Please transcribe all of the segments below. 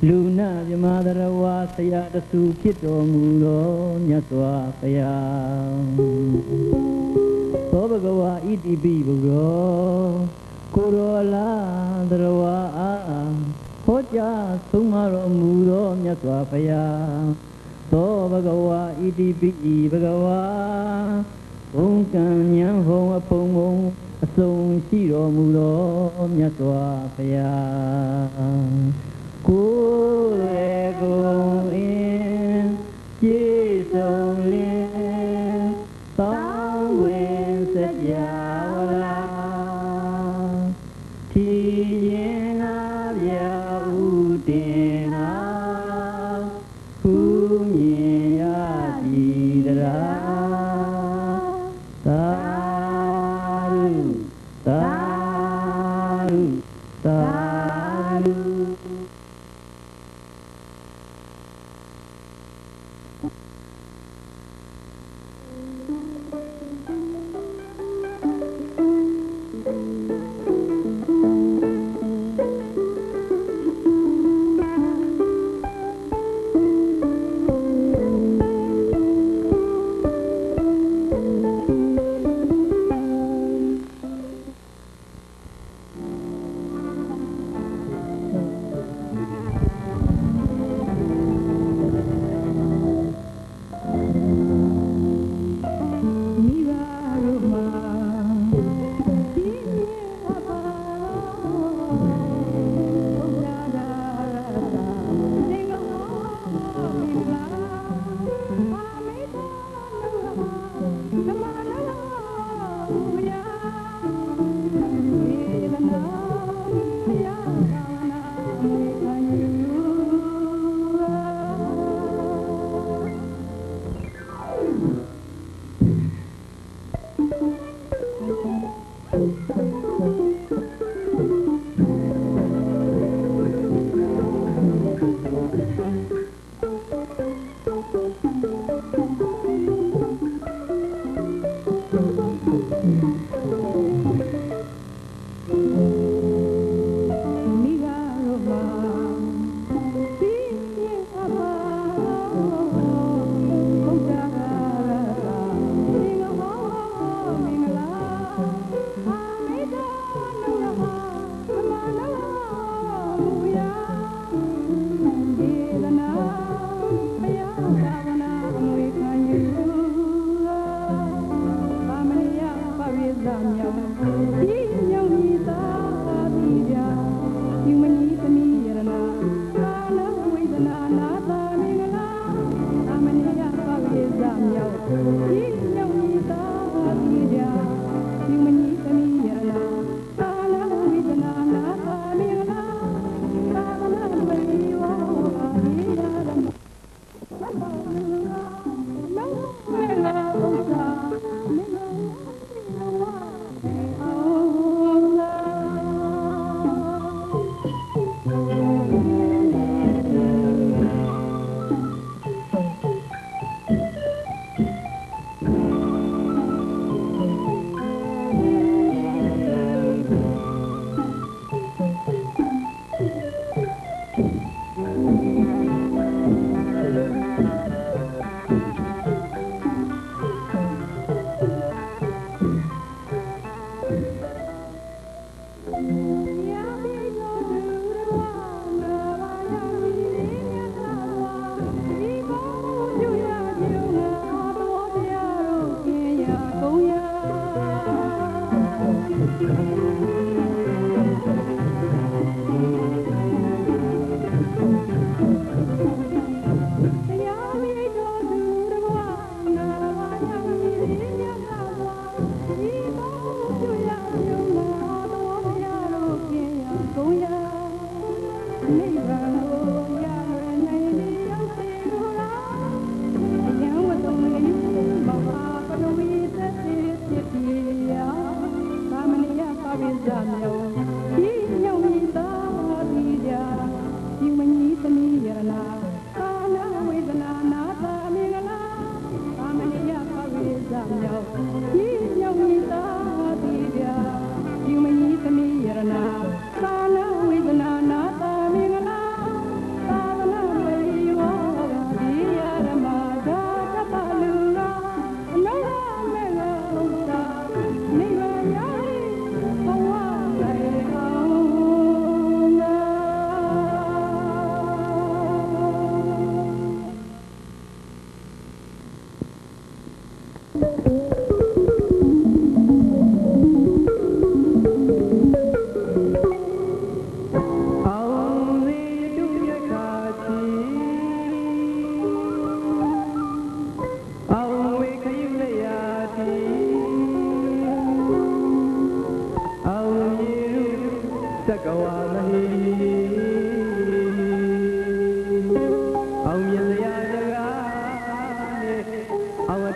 လူနာမြမသရဝါဆရာတဆူဖြစ်တော်မူသောမြတ်စွာဘုရားသောဘဂဝါဣတိပိဘုရောကိုရောလာသရဝါဟောကြားဆုံးမတော်မူသောမြတ်စွာဘုရားသောဘဂဝါဣတိပိဘဂဝါဘုံကံဉာဏ်ဘုံအဖုံဘုံအစုံရှိတော်မူသောမြတ်စွာဘုရားကိုယ်ရဲ့ကိုယ်အင်းကျေဆုံးလင်းတောင်းဝင်စကြာဝလာထီရင်နာပြဥတင်နာဖူးမြင်ရသည်တရာသာရုသာရုသာရု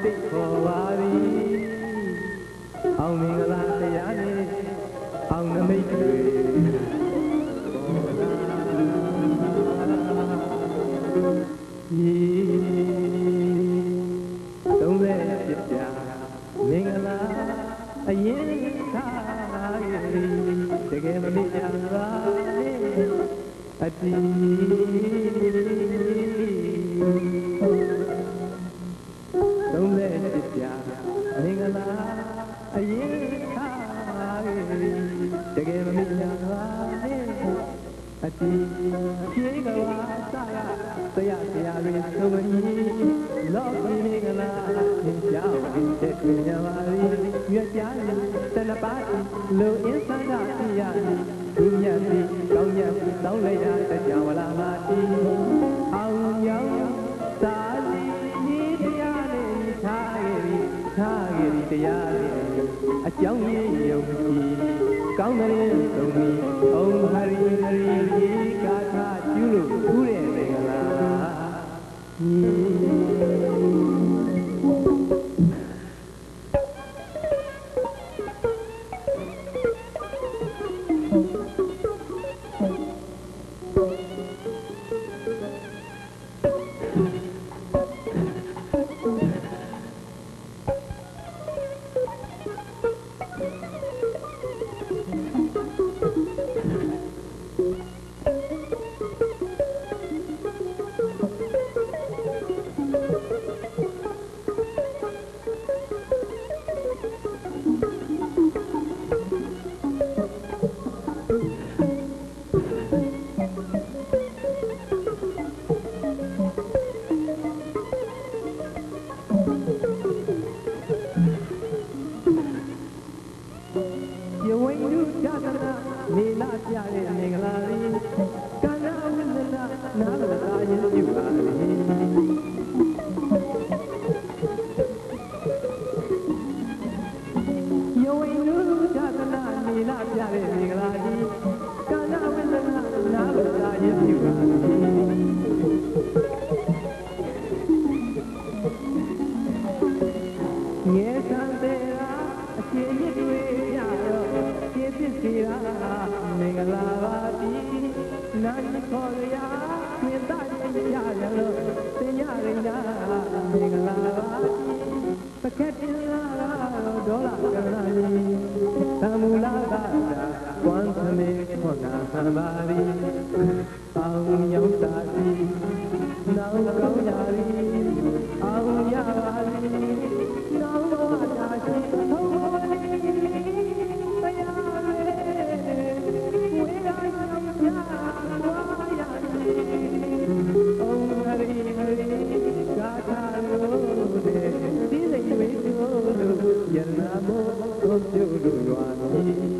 တိတ်ခေါ်ပါသည်အောင်မင်္ဂလာတရားနဲ့အောင်နမိတ်တွေသုံးတဲ့ပြပြမင်္ဂလာအရင်ထားတကယ်မမေ့ရပါအတီသုံးတဲ့ပြပြမင်္ဂလာအရင်ထားတကယ်မမေ့ရပါအတီပြေကဝါစာရဆရာဆရာတွေသုံးမီလောကီမင်္ဂလာသင်ကြောင်းတဲ့ပြညာပါရီရွက်ကြားတဏပါလိုအင်းစန္ဒပြရသူမြတ်စီကောင်းမြတ်တောင်းလိုက်ရတဲ့ကြောင့်ဝလာမာတီအောင်ရောက်သာလီဤတရားနဲ့ထားခဲ့ပြီတရားနဲ့အကြောင်းရင်းယုံကြည်ကောင်းတဲ့သုံးမီဩဟရိဟရိကာထာကျူးလို့ထူးတဲ့မင်္ဂလာနေလာပြတဲ့မင်္ဂလာရီကန္နာဝိသနာနာလသာရင်ပြုပါလေယောဝိနုဒသနာနေလာပြတဲ့မင်္ဂလာရီကန္နာဝိသနာနာလသာရင်ပြုပါလေငယ်ဆန်းတဲ့အချင်းရစ်တွေရတော့ကျေးဇူးစီရာမင်္ဂလာပါတီနာမခေါ်ရမြင်သားရရလို့သင်ရရင်နာမင်္ဂလာပါတီပကက်တင်လာဒေါ်လာကနာရီသမူလာကဝမ်းသမေခွန်နာသံပါရီအောင်ရောက်တာစီနောက်ကောင်းရာရီအောင်ရပါရီနောက်တော့တာရှိဘုံဘလီတရားဝေရာရောက်ရဝါရစီဩဟရိဟရိဂါထာလို့တဲ့ဒီစိတ်ဝေတို့ယနာမောပြုလို့ရွာပြီ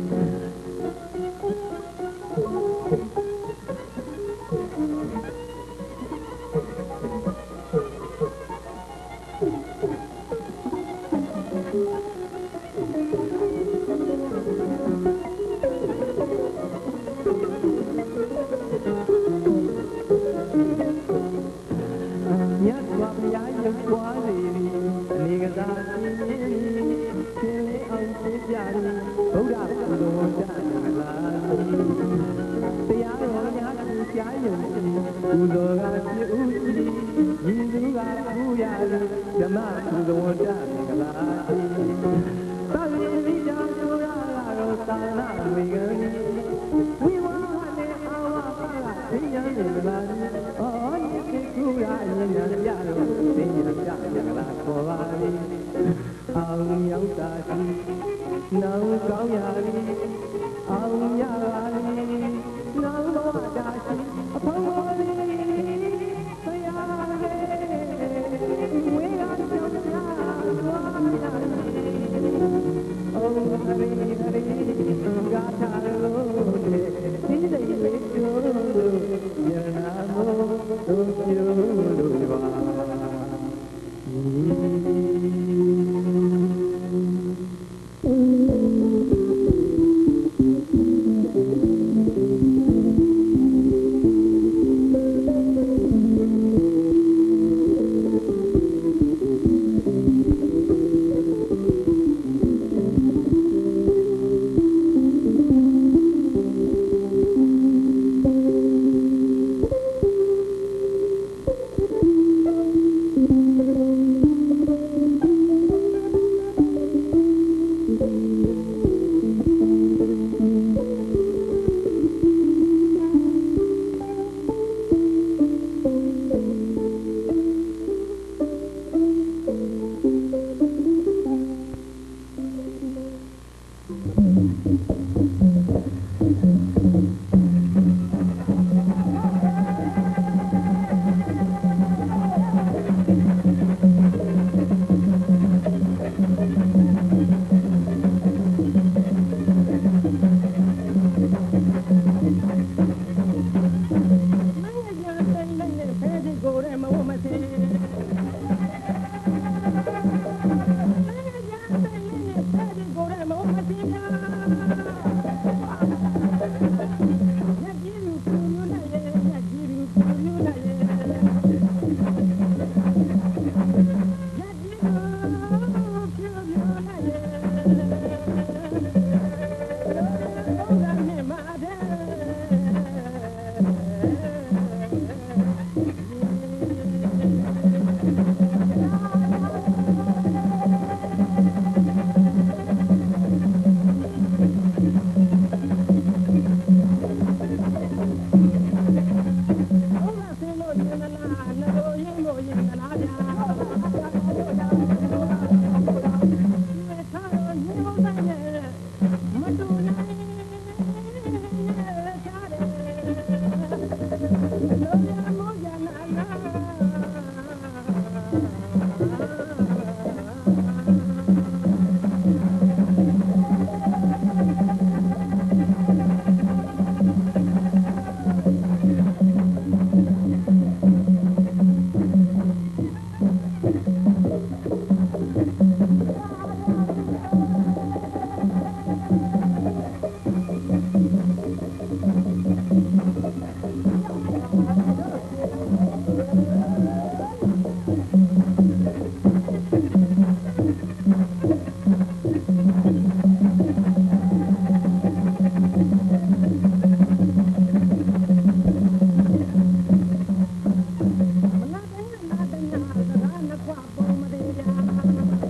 Hãy subscribe cho kênh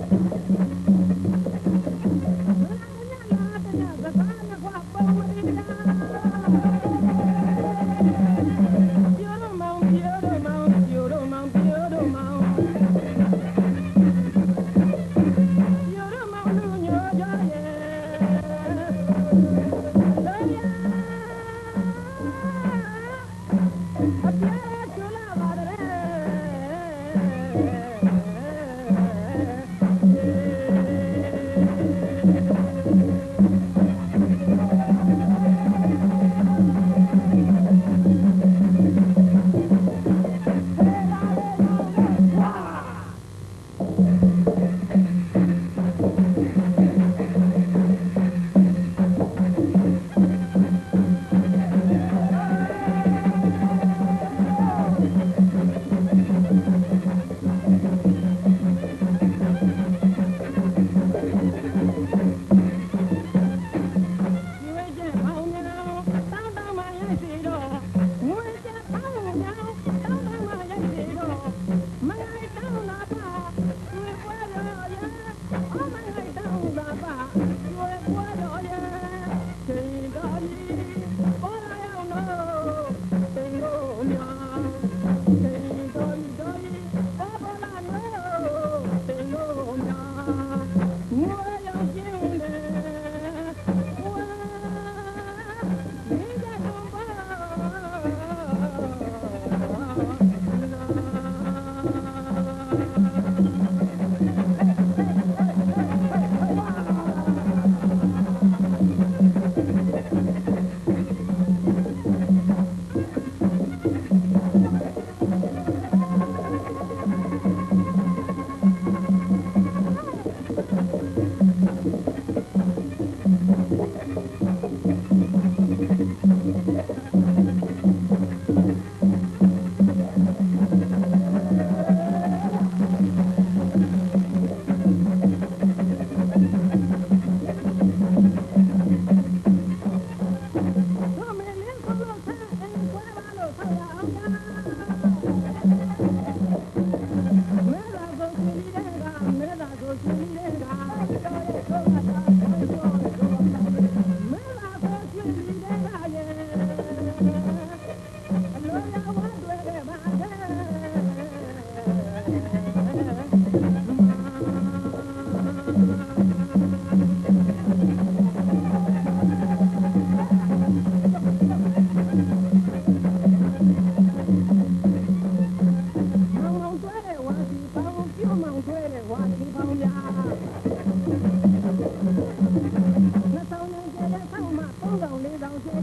Ghiền Mì Gõ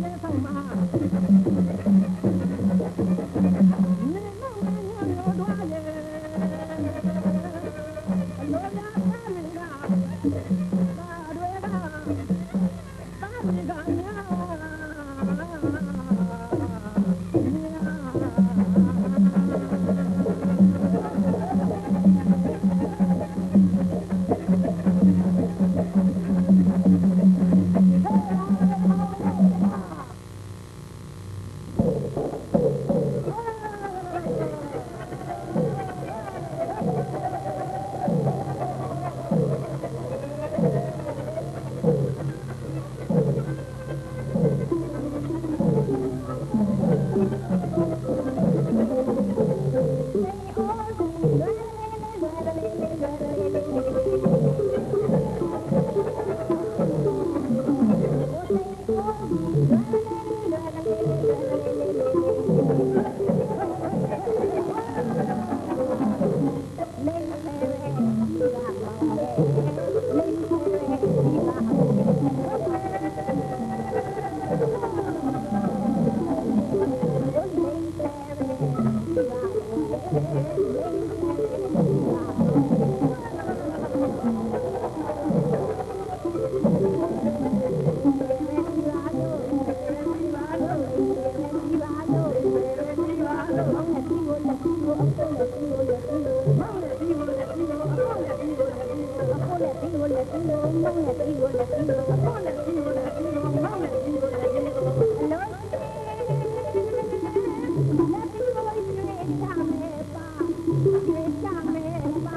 để không bỏ lỡ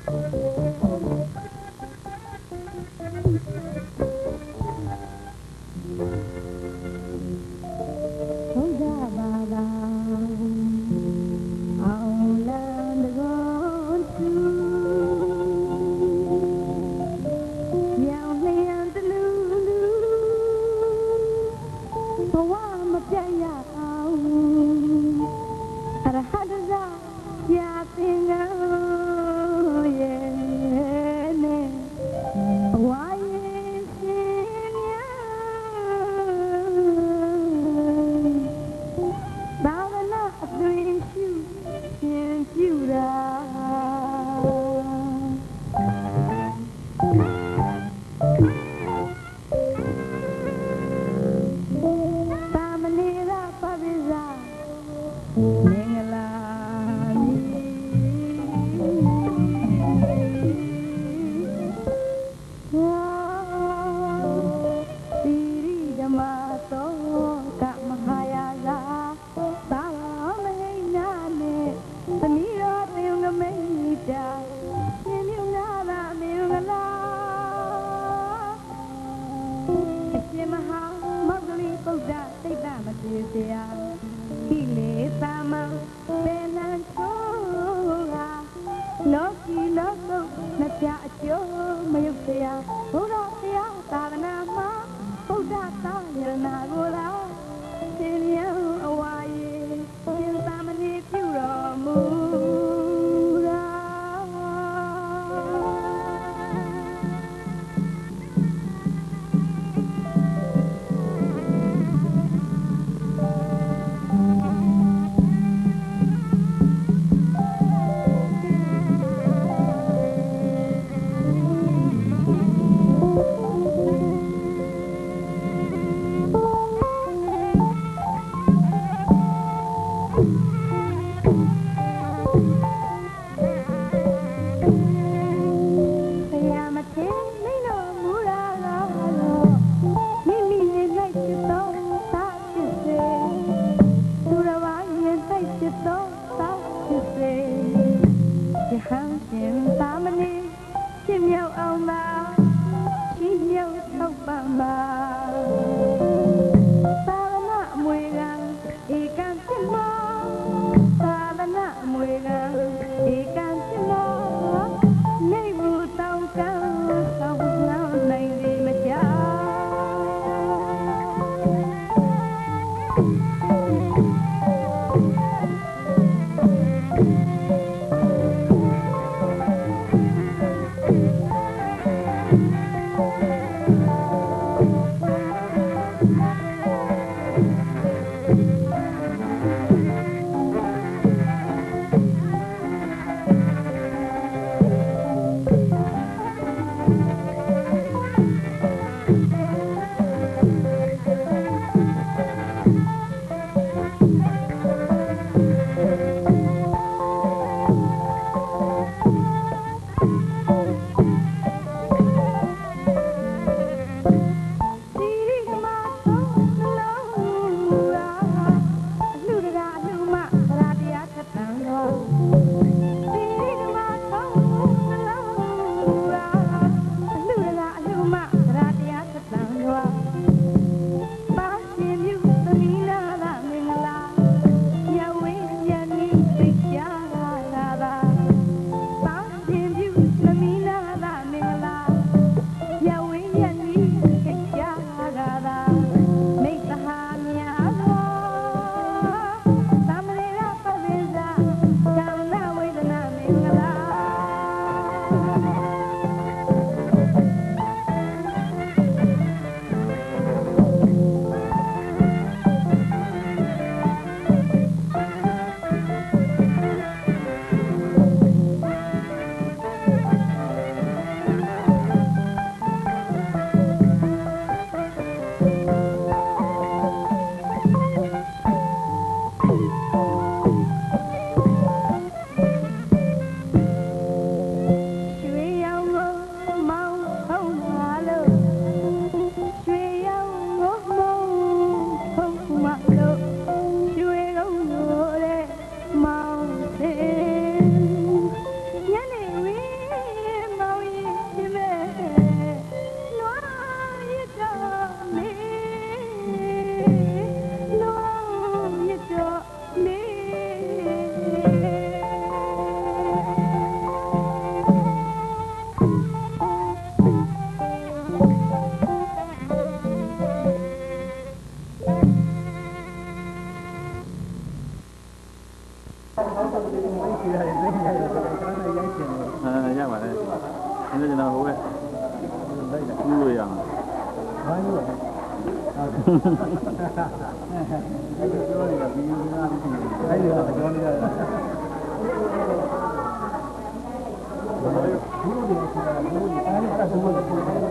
ရ ရတယ်သိနေရတယ်ခဏနဲ့ရိုက်ချင်တယ် ရပါလေ။ဒီကျွန်တော်ဟိုကလိုက်တာကူးလို့ရမှာ ဘာလို့လဲအဲ့ဒါပြောနေတာဒီလိုလားအဲ့ဒီတော့ပြောနေရတယ်ဘူးလို့ဆိုတာဘူးလို့အဲ့ဒါဆိုလို့ဘူးလို့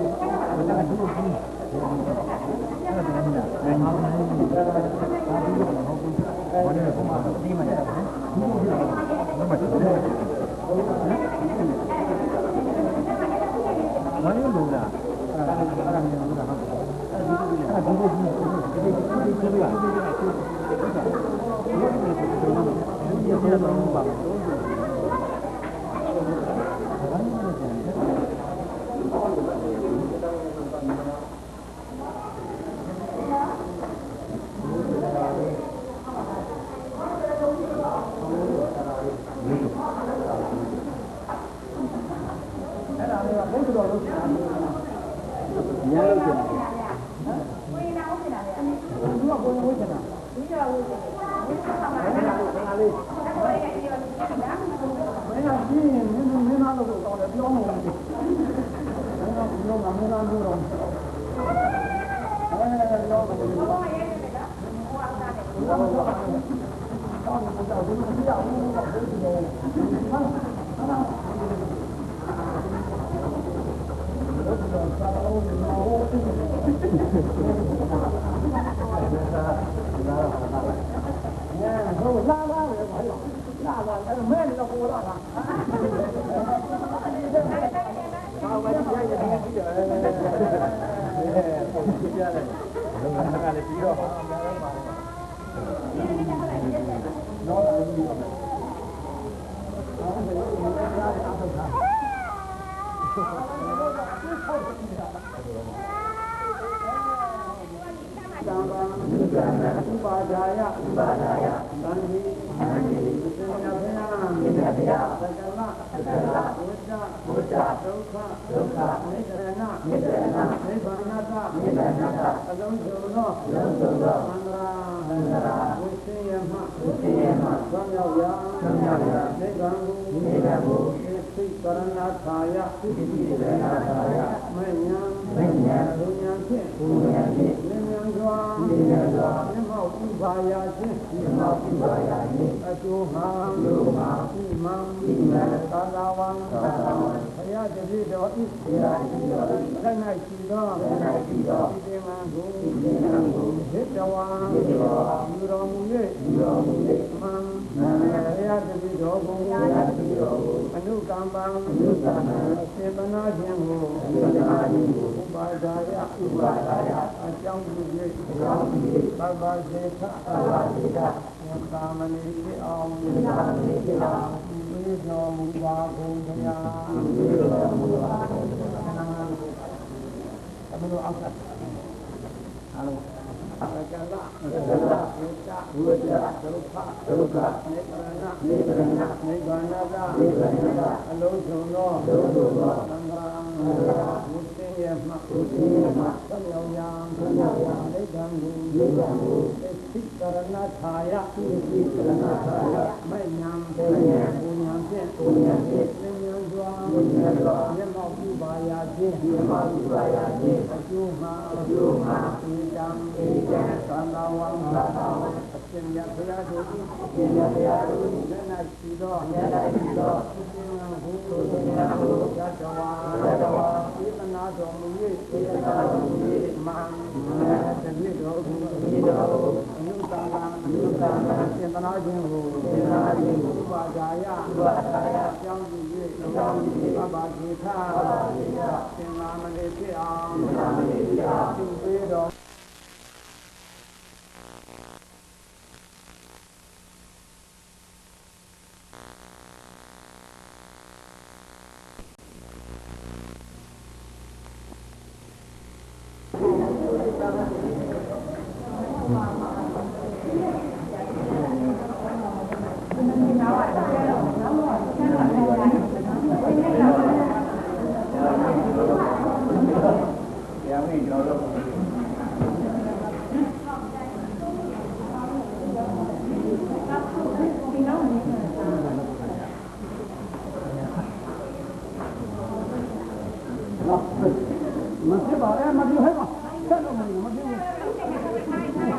မဖြစ်ပါနဲ့မပြောဟဲ့ပါဆက်လို့မပြောမပြော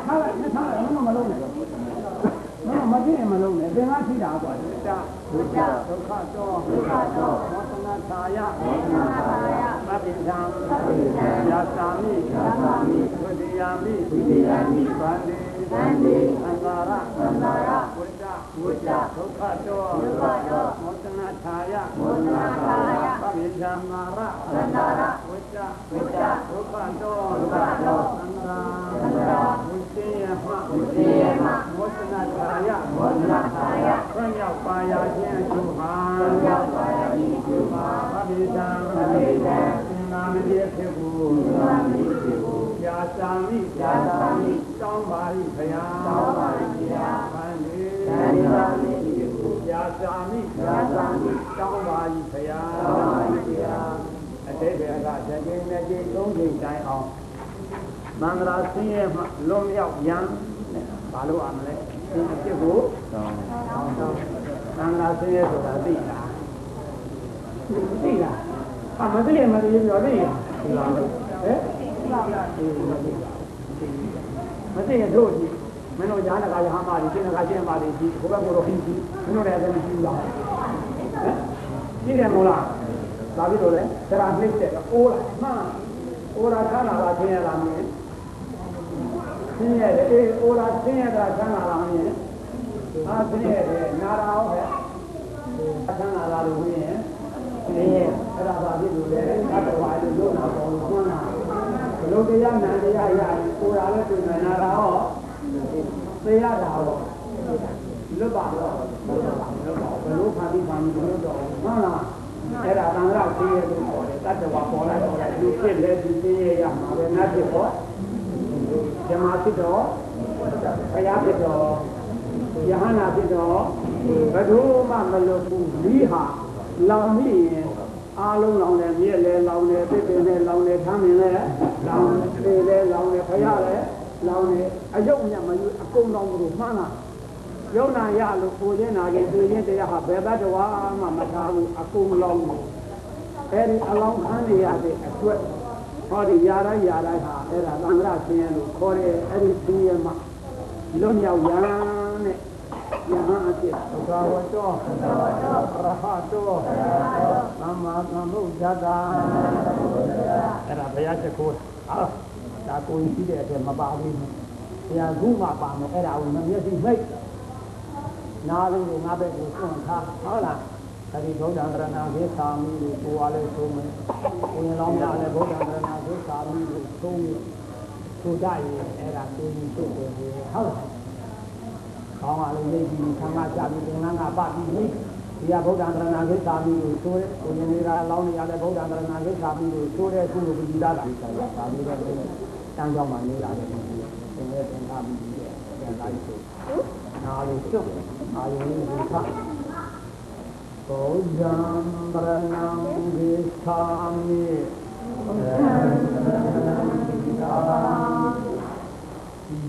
ထားလိုက်နဲ့ထားလိုက်မလုံးနဲ့မကြည့်ရင်မလုံးနဲ့သင်္ကန်းထိတာကွာဒုက္ခတောမောတနာသာယသဗ္ဗိသံယာသာမိဝိဒယာမိဗန္တိအန္တာရဝိဒဒုက္ခတောမောတနာသာယသဗ္ဗိသံမာရဝိဒဒုက္ခတောအန္တာဝိသေယမမောတနာသာယဘုရားပါရခြင်းအကျိုးဟာဗဗ္ဗိသံနာမတိဖြစ်ဘူးယာသာမိတောင်းပါ၏ဘုရားဗန္တိယာသာမိတောင်းပါ၏ဘုရားအတိတ်ကတစ်ချိန်နဲ့ချိန်သုံးချိန်တိုင်းအောင်မန္တရာဆင်းရဲမှလွန်မြောက်ရန်ဘာလို့အောင်လဲဒီအဖြစ်ကိုသံဃာဆင်းရဲဆိုတာသိလားမသိရင်မသိရင်ပြောသိရလားဟဲ့မသိရင်တို့ကြည့်မင်းတို့ညာနာကရဟမာကြီးရှင်းနာကရှင်းပါလိမ့်ကြီးဘုရားကိုယ်တော်ကြည့်မင်းတို့လည်းအသက်မရှိဘူးလားဟမ်ကြည့်တယ်မို့လားဒါပြီးတော့လေဆရာနှိမ့်တဲ့အိုးလာမှန်အိုးလာခါလာတာဆင်းရဲလာမင်းဆင်းရဲတယ်အေးအိုးလာဆင်းရဲတာခါလာမင်းဆင်းရဲတယ်နာရာဟဲ့ခါလာလို့ဝင်ရင်အဲ့ဒါပါဖြစ်လို့လေသတ္တဝါတွေလို့နာပေါ်လို့မှန်းတာဘလို့တရားနာတရားရရင်ကိုယ်ရာလည်းပြင်နာတာဟောသိရတာဟောလွတ်ပါတော့ဘလို့ခါပြီးပါမလို့တော့မှန်းလားအဲ့ဒါသံဃာသိရလို့ခေါ်တယ်တတ္တဝါပေါ်လိုက်ဒီဖြစ်လေဒီသိရရမှာပဲနတ်ဖြစ်တော့ဇမာဖြစ်တော့ဘုရားဖြစ်တော့ယဟနာဖြစ်တော့ဘယ်သူမှမလွတ်ဘူးလီးဟာလောင်ပြီးရင်အားလုံးလောင်တယ်မြက်လဲလောင်တယ်ပြည့်ပြည့်နဲ့လောင်တယ်ထမ်းမြင်လဲလောင်တယ်လဲလောင်တယ်ဖရားလဲလောင်တယ်အယုတ်မြတ်မယူအကုန်လောင်လို့မှန်းလားယုံနာရလို့ကိုချင်းနာခင်သူချင်းတရားဟာဘယ်ဘတ်တော်မှမထားဘူးအကုန်လောင်လို့အဲဒီအလောင်းခန်းနေရတဲ့အတွေ့ဟောဒီຢာတိုင်းဟာအဲ့ဒါသံဃာဆင်းရဲလို့ခေါ်တယ်အဲ့ဒီဆင်းရဲမှာလွတ်မြောက်ရန်တဲ့ယဟန်အဖြစ်ဘဂဝတောရဟတောသမ္မာသမ္ဗုဒ္ဓတာအဲ့ဒါဘုရားချက်ကိုဒါကိုကြီးတဲ့အထက်မပါဘူးဘုရားခုမှပါမယ်အဲ့ဒါကိုမျက်စိမိတ်နားလေးကိုငါဘက်ကိုစွန့်ထားဟုတ်လားအဲ့ဒီဗုဒ္ဓံတရဏခေသာမိကိုကိုယ်အားလည်းသုံးမယ်ကိုယ်လောင်းရလည်းဗုဒ္ဓံတရဏခေသာမိကိုသုံးပြီးကိုကြရင်အဲ့ဒါကိုကြီးထုတ်တယ်ဟုတ်လားကောင်းပါလို့နေပြီးခံမကြပြီးသင်္ကန်းကပပြီးဒီကဗုဒ္ဓံတရဏခေသာမိကိုဆိုးကိုရင်တွေကလောင်းနေရတဲ့ဗုဒ္ဓံတရဏခေသာမိကိုဆိုးတဲ့ကုလိုပူဇာတာဒါမျိုးတော့တန်းကြောင်းမှနေရတယ်သင်ရဲ့သင်္ကာပြီးတဲ့ပြန်လာပြီးဆိုနာလို့ကျွတ်အာယုန်ကိုခါဗုဒ္ဓံတရဏခေသာမိ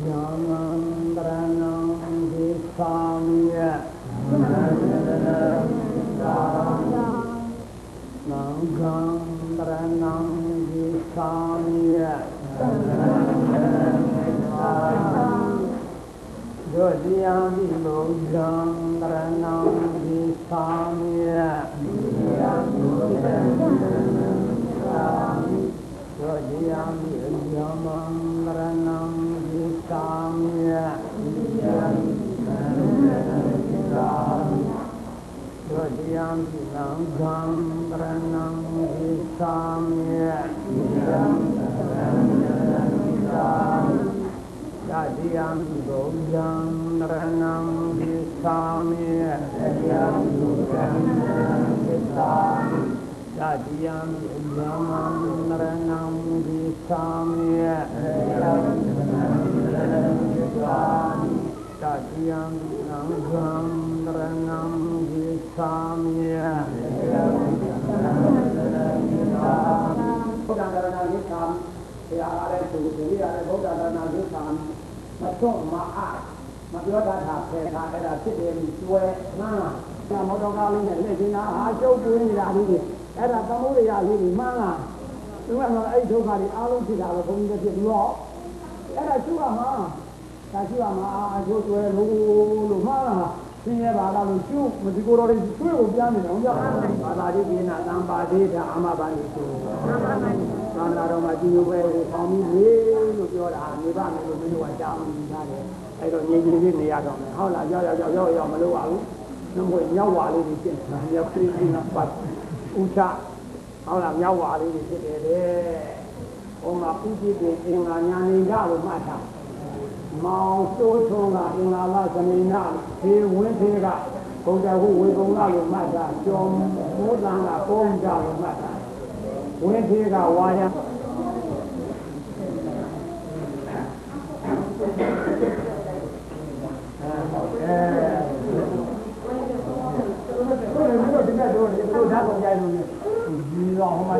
ယမန္တရဏံဒေသာမိယနံဂံတရဏံဒေသာမိယဒုတိယံဒီဘုဒ္ဓံတရဏံဒေသာမိယဒုတိယံဒီယမန္တရဏံဒေသာမိယဒုတိယံဒီနံဂံတရဏံဒေသာမိယတတိယံဒီဘုဒ္ဓံတရဏံဒေသာမိယတတိယံဒီယမန္တရဏံဒေသာမိယတတိယံနံဂံတရဏံဒေသာမိယဗုဒ္ဓံတရဏံဒေသာမိဘုရားအားလည်းသူဒီရတဲ့ဗုဒ္ဓံတရဏံဒေသာမိမဆုံးမအားမပြောတာဖယ်တာအဲ့ဒါဖြစ်တယ်ကျွဲမှန်းလားမောတော်ကားလေးနဲ့လက်ချင်းသားဟာကျုပ်ပွေးနေတာလေးတွေအဲ့ဒါသမုဒ္ဒရာလေးတွေမှန်းလား သူကတော့အဲ့ဒုက္ခတွေအားလုံးဖြစ်တာပဲဘုန်းကြီးတို့ဖြစ်ပြီးတော့အဲ့ဒါရှိရမှာဒါရှိရမှာအကျိုးကျွဲလို့မှားတာဆင်းရဲပါလားလို့ကျိုးမဒီကိုယ်တော်တွေကျွေးကိုပြနေတယ်ဟုတ်ကြဘာသာရေးပြင်းတာသံပါဒေတာအာမဘာနေဆိုသာနာတော်မှာဒီလိုပဲဆောင်းပြီးလေလို့ပြောတာနေပါမယ်လို့မင်းတို့ကကြားမှန်းထားတယ်အဲ့တော့ငြိမ်ငြိမ်လေးနေရတော့မယ်ဟုတ်လားရောက်မလို့ပါဘူးနှမွေမြောက်ဝါလေးတွေဖြစ်နေတာမြောက်ခရီးကြီးကပတ်ဥချဟုတ်လားမြောက်ဝါလေးတွေဖြစ်တယ်တဲ့ဟောမှာဥကြည့်တဲ့အင်္ဂါညာနေကြလို့မှတ်ထားမောင်တိုးထုံးကအင်္ဂါလသမီနာဒီဝင်းသေးကဘုရားဟုဝေကုံကလို့မှတ်တာကျော်မိုးတန်ကပုံကြလို့မှတ်တာဝင်းသေးကဝါရဒီကတော့ဓာတ်ပုံကြိုင်လို့ဒီတော့ဟိုမှာ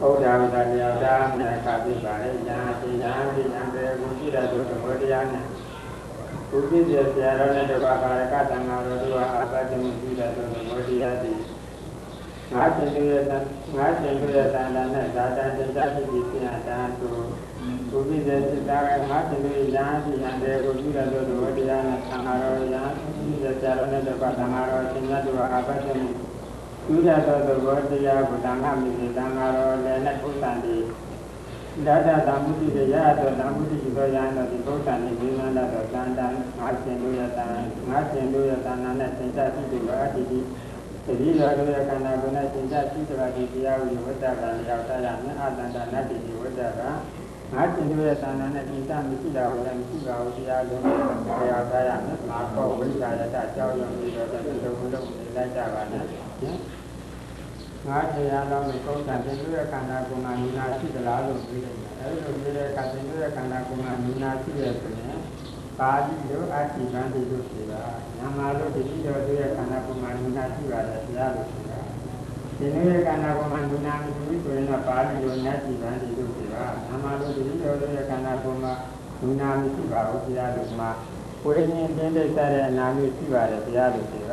ဩဒါဝတ္တရားဒါမြတ်ခါပြပါလေညာတိညာတိညာတဲ့ဘုရှိတဲ့သူတော်တရားနဲ့ဘုပြည့်ပြပြရောနဲ့တပါးကာရကတန်ဃာတော်တို့အားပတ်မှုရှိတဲ့သူတော်တရားတွေငါရှင်တို့ရဲ့ငါရှင်တို့ရဲ့တန်တန်နဲ့ဇာတန်တရားဖြစ်ပြီးပြန်တာသူဘုပြည့်ပြစိတ်သားကငါရှင်တို့ရဲ့ညာတိညာတဲ့ဘုရှိတဲ့သူတော်တရားနဲ့သံဃာတော်ညာဘုပြည့်ပြရောနဲ့တပါးတန်ဃာတော်ရှင်များတို့အားပတ်မှုသူရသောသဘောတရားကိုတန်ခါမိစေတန်ခါတော်လည်းနဲ့ဘုရားတည်းဒါဒသမှုတိရရသောသမှုတိသောယံတော်ဒီဘုရားတည်းဝိမန္တတော်တန်တန်ငါရှင်တို့ရတန်ငါရှင်တို့ရတန်နာနဲ့သင်္ချရှိသူကအတ္တိတိတတိယတို့ရခန္ဓာကိုယ်နဲ့သင်္ချရှိသူကဒီတရားဝိဝတ္တကံရောက်တာရမြတ်အတ္တနာနတ္တိဝတ္တကငါရှင်တို့ရတန်နာနဲ့သင်္ချမရှိတာဟောလည်းမရှိပါဘူးတရားလုံးနဲ့ရောက်တာရမြတ်မာကောဝိဇာယတကြောင်းရုံပြီးတော့တလုံးလုံးနေလိုက်ကြပါနဲ့ငါတရားတော်ကိုကောင်းတာတင်လို့ရခန္ဓာကိုယ်မှာနိနာရှိသလားလို့ပြောတယ်။အဲဒီလိုပြောတဲ့အခါတင်လို့ရခန္ဓာကိုယ်မှာနိနာရှိရဆိုရင်ပါဠိလိုအတ္တိဗန္တိလို့ဆိုတာ။နာမလို့ဒီလိုတို့ရခန္ဓာကိုယ်မှာနိနာရှိရတယ်တရားလို့ဆိုတာ။တင်လို့ရခန္ဓာကိုယ်မှာနိနာမရှိဆိုရင်တော့ပါဠိလိုနတ္တိဗန္တိလို့ဆိုတာ။နာမလို့ဒီလိုတို့ရခန္ဓာကိုယ်မှာ လူနာမရှိပါဘူးဘုရားတို့မှာဝိညာဉ်တင်းတဲ့စားတဲ့အနာမျိုးရှိပါတယ်ဘုရားတို့တွေက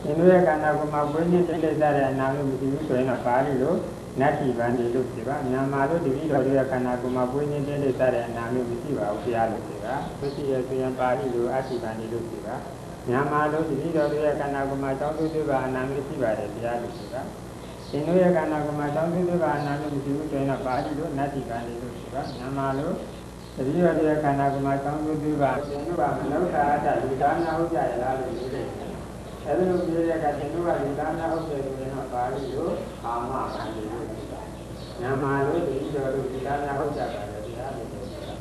ရှင်တို့ရဲ့ခန္ဓာကိုယ်မှာဝိညာဉ်တင်းတဲ့စားတဲ့အနာမျိုးမရှိဘူးဆိုရင်တော့ပါဠိလိုနတ္တိဗန္ဒီလို့ပြောပါမြန်မာလိုတတိတော်ရဲ့ခန္ဓာကိုယ်မှာဝိညာဉ်တင်းတဲ့စားတဲ့အနာမျိုးမရှိပါဘူးဘုရားတို့တွေကမရှိရဆိုရင်ပါဠိလိုအတ္တိဗန္ဒီလို့ပြောပါမြန်မာလိုတတိတော်ရဲ့ခန္ဓာကိုယ်မှာတောင်းတသွေးပါအနာမျိုးရှိပါတယ်ဘုရားတို့တွေကရှင်တို့ရဲ့ခန္ဓာကိုယ်မှာတောင်းတသွေးပါအနာမျိုးမရှိဘူးဆိုရင်တော့ပါဠိလိုနတ္တိဗန္ဒီလို့ပြောပါမြန်မာလိုတတိယတရားခန္ဓာကိုယ်မှာတောင်းတသွေးပါရှင်တို့ကမနုဿာအတ္တလူသားနာဟုတ်ကြရလားလို့ပြောတယ်အဲဒီလိုပြောတဲ့အခါရှင်တို့ကလူသားနာဟုတ်တယ်ဆိုရင်တော့ပါဠိလိုအာမဗန္ဒီလို့ပြောတာမြန်မာလိုတတိတော်လူသားနာဟုတ်ကြပါတယ်ဘုရားလို့ပြောတာ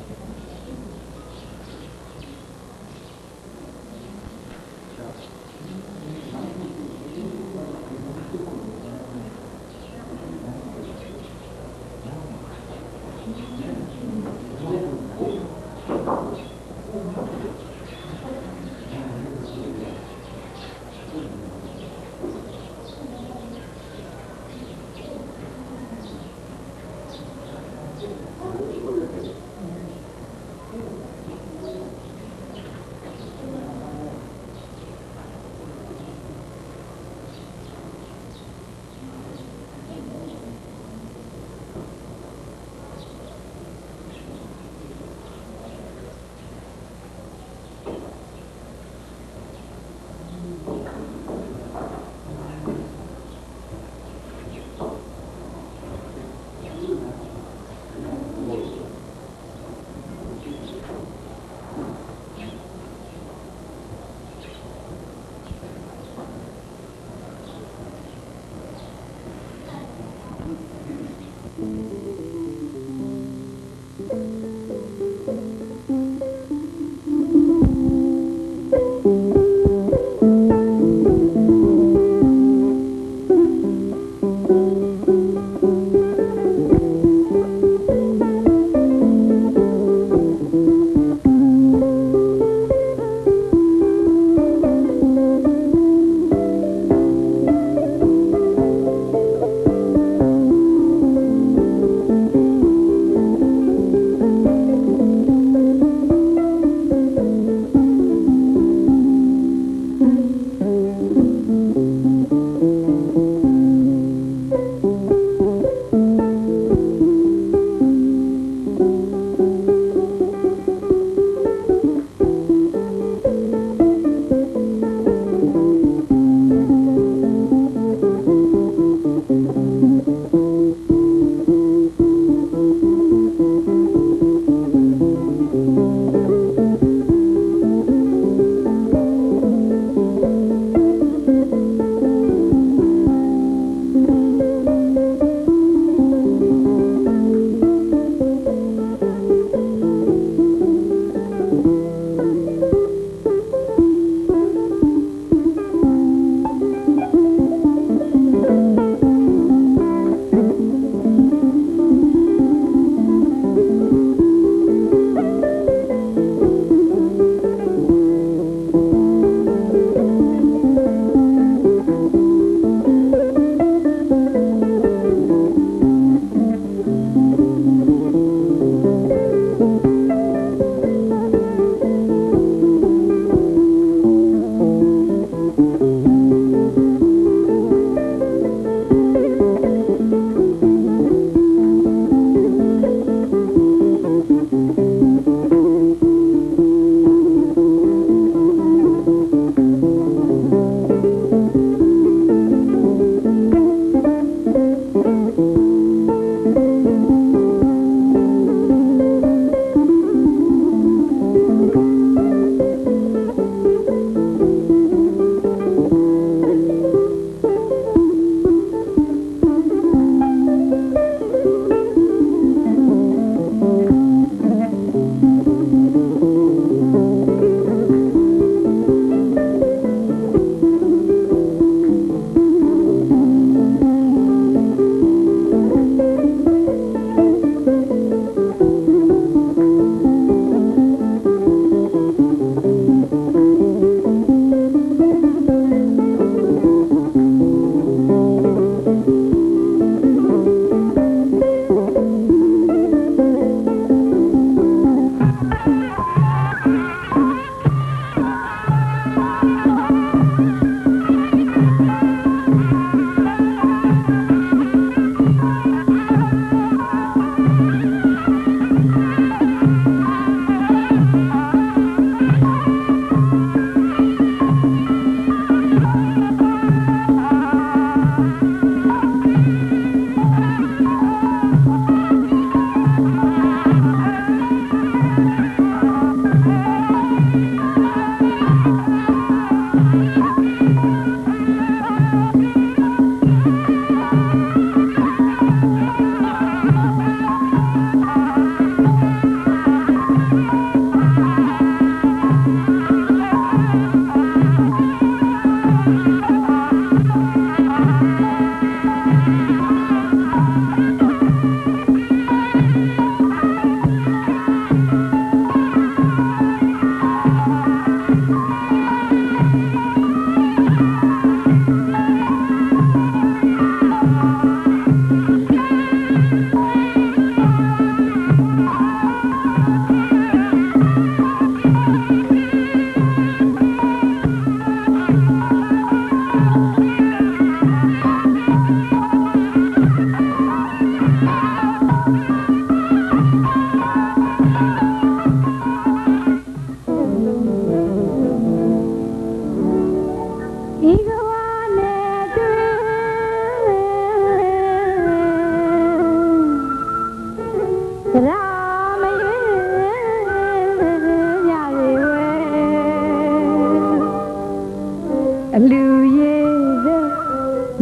အလူရေးတဲ့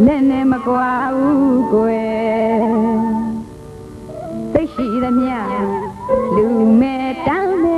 လက်နဲ့မကွာဘူးကွယ်သိရှိသမျှလူမဲ့တောင်း